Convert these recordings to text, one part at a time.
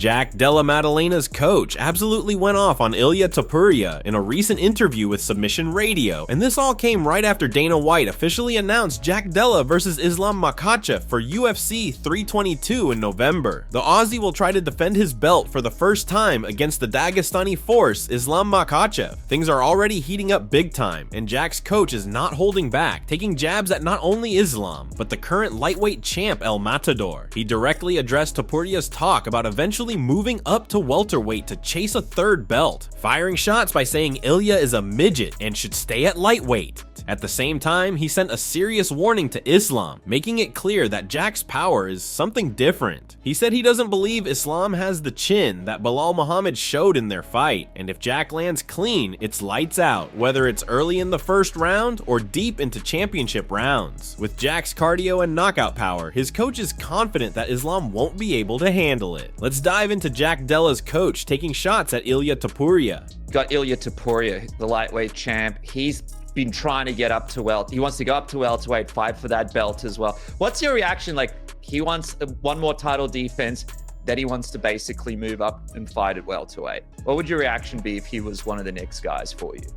Jack Della Maddalena's coach absolutely went off on Ilia Topuria in a recent interview with Submission Radio, and this all came right after Dana White officially announced Jack Della versus Islam Makhachev for UFC 322 in November. The Aussie will try to defend his belt for the first time against the Dagestani force Islam Makhachev. Things are already heating up big time, and Jack's coach is not holding back, taking jabs at not only Islam, but the current lightweight champ El Matador. He directly addressed Topuria's talk about eventually moving up to welterweight to chase a third belt, firing shots by saying Ilia is a midget and should stay at lightweight. At the same time, he sent a serious warning to Islam, making it clear that Jack's power is something different. He said he doesn't believe Islam has the chin that Belal Muhammad showed in their fight, and if Jack lands clean, it's lights out, whether it's early in the first round or deep into championship rounds. With Jack's cardio and knockout power, his coach is confident that Islam won't be able to handle it. Let's dive into Jack Della's coach taking shots at Ilia Topuria. Got Ilia Topuria, the lightweight champ. He's been trying to get up to welt. He wants to go up to welterweight, fight for that belt as well. What's your reaction? Like, he wants one more title defense, then he wants to basically move up and fight at welterweight. What would your reaction be if he was one of the next guys for you?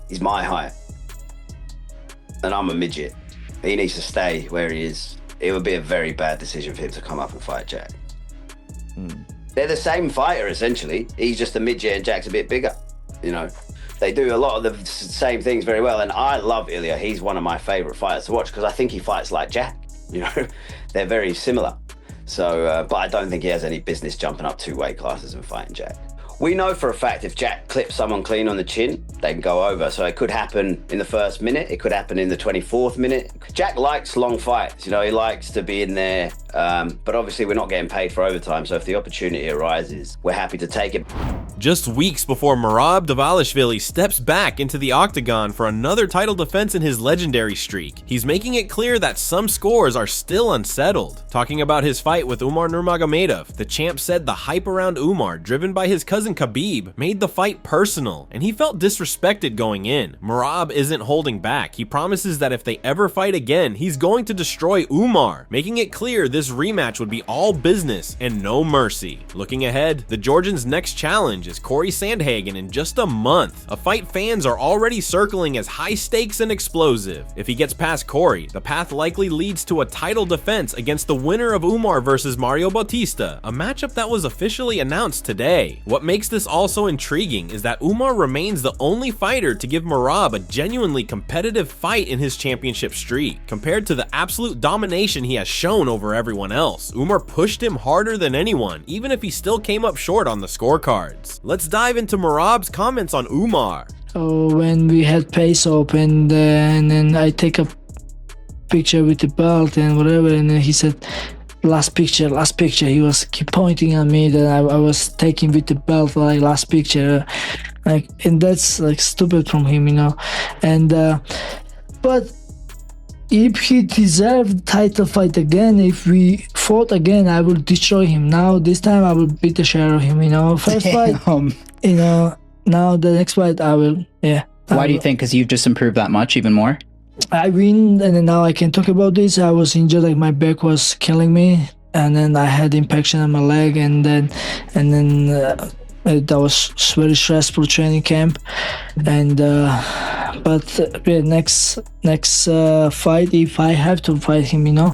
He's my height, and I'm a midget. He needs to stay where he is. It would be a very bad decision for him to come up and fight Jack. They're the same fighter, essentially. He's just a midget and Jack's a bit bigger, you know. They do a lot of the same things very well, and I love Ilia. He's one of my favorite fighters to watch because I think he fights like Jack, you know. They're very similar. So, but I don't think he has any business jumping up 2 weight classes and fighting Jack. We know for a fact if Jack clips someone clean on the chin, they can go over. So it could happen in the first minute. It could happen in the 24th minute. Jack likes long fights. You know, he likes to be in there. But obviously we're not getting paid for overtime. So if the opportunity arises, we're happy to take it. Just weeks before Merab Dvalishvili steps back into the octagon for another title defense in his legendary streak, he's making it clear that some scores are still unsettled. Talking about his fight with Umar Nurmagomedov, the champ said the hype around Umar, driven by his cousin Khabib, made the fight personal, and he felt disrespected going in. Merab isn't holding back. He promises that if they ever fight again, he's going to destroy Umar, making it clear this rematch would be all business and no mercy. Looking ahead, the Georgian's next challenge is Corey Sandhagen in just a month, a fight fans are already circling as high stakes and explosive. If he gets past Corey, the path likely leads to a title defense against the winner of Umar versus Mario Bautista, a matchup that was officially announced today. What makes this also intriguing is that Umar remains the only fighter to give Merab a genuinely competitive fight in his championship streak. Compared to the absolute domination he has shown over everyone else, Umar pushed him harder than anyone, even if he still came up short on the scorecards. Let's dive into Merab's comments on Umar. So when we had Pace open, and then I take a picture with the belt and whatever, and then he said, last picture. He was keep pointing at me that I was taking with the belt, like last picture, like, and that's like stupid from him, you know. And but if he deserved title fight again, if we fought again, I will destroy him. Now this time I will beat the shit out of him, you know. First fight, you know. Now the next fight I will, yeah. Why do you think? Because you've just improved that much, even more? I win, and then now I can talk about this. I was injured, like my back was killing me, and then I had infection on my leg, and then that was very stressful training camp. And but next fight, if I have to fight him, you know.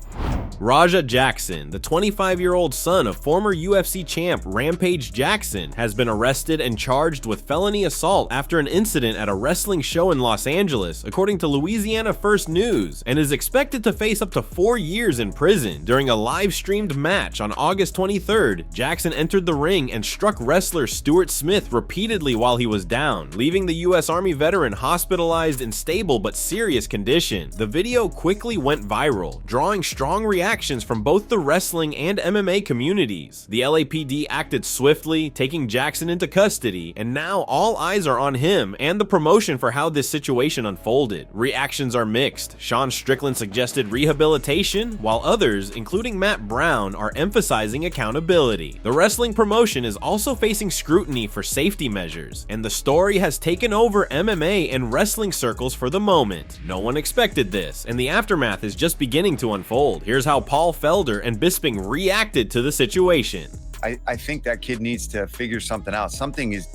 Raja Jackson, the 25-year-old son of former UFC champ Rampage Jackson, has been arrested and charged with felony assault after an incident at a wrestling show in Los Angeles, according to Louisiana First News, and is expected to face up to 4 years in prison. During a live-streamed match on August 23rd, Jackson entered the ring and struck wrestler Stuart Smith repeatedly while he was down, leaving the U.S. Army veteran hospitalized in stable but serious condition. The video quickly went viral, drawing strong reactions from both the wrestling and MMA communities. The LAPD acted swiftly, taking Jackson into custody, and now all eyes are on him and the promotion for how this situation unfolded. Reactions are mixed. Sean Strickland suggested rehabilitation, while others, including Matt Brown, are emphasizing accountability. The wrestling promotion is also facing scrutiny for safety measures, and the story has taken over MMA and wrestling circles for the moment. No one expected this, and the aftermath is just beginning to unfold. Here's how Paul Felder and Bisping reacted to the situation. I think that kid needs to figure something out. Something is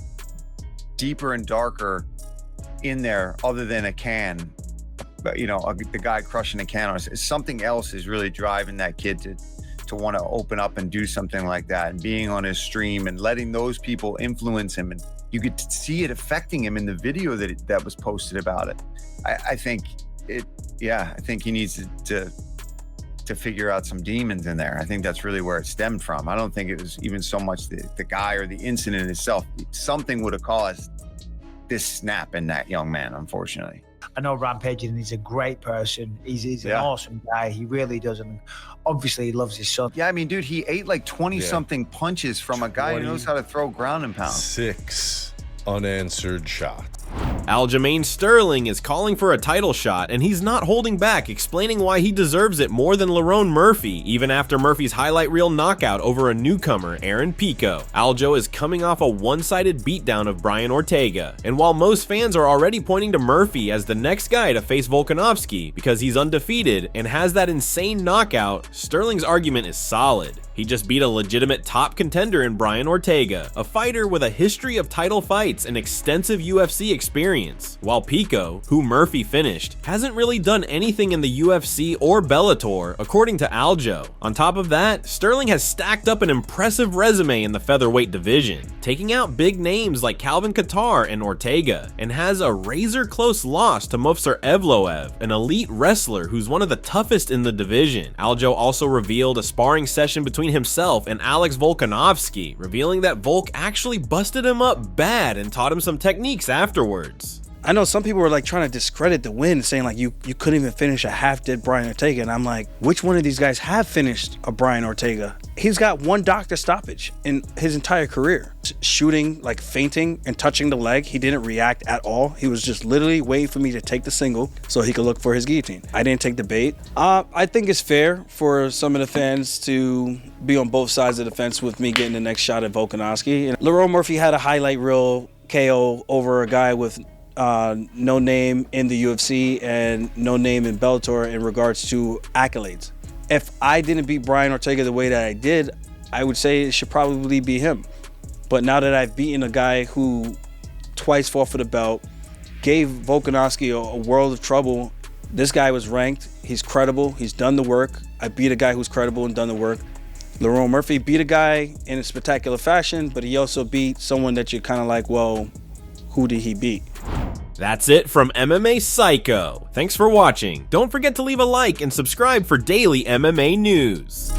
deeper and darker in there other than a can. You know, the guy crushing a can. Something else is really driving that kid to want to open up and do something like that, and being on his stream and letting those people influence him. And you could see it affecting him in the video that was posted about it. I think he needs to figure out some demons in there. I think that's really where it stemmed from. I don't think it was even so much the guy or the incident itself. Something would have caused this snap in that young man, unfortunately. I know Rampage, and he's a great person. He's an awesome guy. He really does. And obviously he loves his son. Yeah, I mean, dude, he ate like 20-something punches from a guy who knows how to throw ground and pound. 6 unanswered shots. Aljamain Sterling is calling for a title shot, and he's not holding back, explaining why he deserves it more than Lerone Murphy, even after Murphy's highlight reel knockout over a newcomer, Aaron Pico. Aljo is coming off a one-sided beatdown of Brian Ortega, and while most fans are already pointing to Murphy as the next guy to face Volkanovski because he's undefeated and has that insane knockout, Sterling's argument is solid. He just beat a legitimate top contender in Brian Ortega, a fighter with a history of title fights and extensive UFC experience, while Pico, who Murphy finished, hasn't really done anything in the UFC or Bellator, according to Aljo. On top of that, Sterling has stacked up an impressive resume in the featherweight division, taking out big names like Calvin Kattar and Ortega, and has a razor-close loss to Movsar Evloev, an elite wrestler who's one of the toughest in the division. Aljo also revealed a sparring session between himself and Alex Volkanovski, revealing that Volk actually busted him up bad and taught him some techniques afterwards. I know some people were like trying to discredit the win, saying like you couldn't even finish a half-dead Brian Ortega, and I'm like, which one of these guys have finished a Brian Ortega? He's got one doctor stoppage in his entire career. Shooting, like feinting and touching the leg, he didn't react at all. He was just literally waiting for me to take the single so he could look for his guillotine. I didn't take the bait. I think it's fair for some of the fans to be on both sides of the fence with me getting the next shot at Volkanovski. And Lerone Murphy had a highlight reel KO over a guy with no name in the UFC and no name in Bellator in regards to accolades. If I didn't beat Brian Ortega the way that I did, I would say it should probably be him. But now that I've beaten a guy who twice fought for the belt, gave Volkanovski a world of trouble, this guy was ranked, he's credible, he's done the work. I beat a guy who's credible and done the work. Lerone Murphy beat a guy in a spectacular fashion, but he also beat someone that you're kind of like, well, who did he beat? That's it from MMA Psycho. Thanks for watching. Don't forget to leave a like and subscribe for daily MMA news.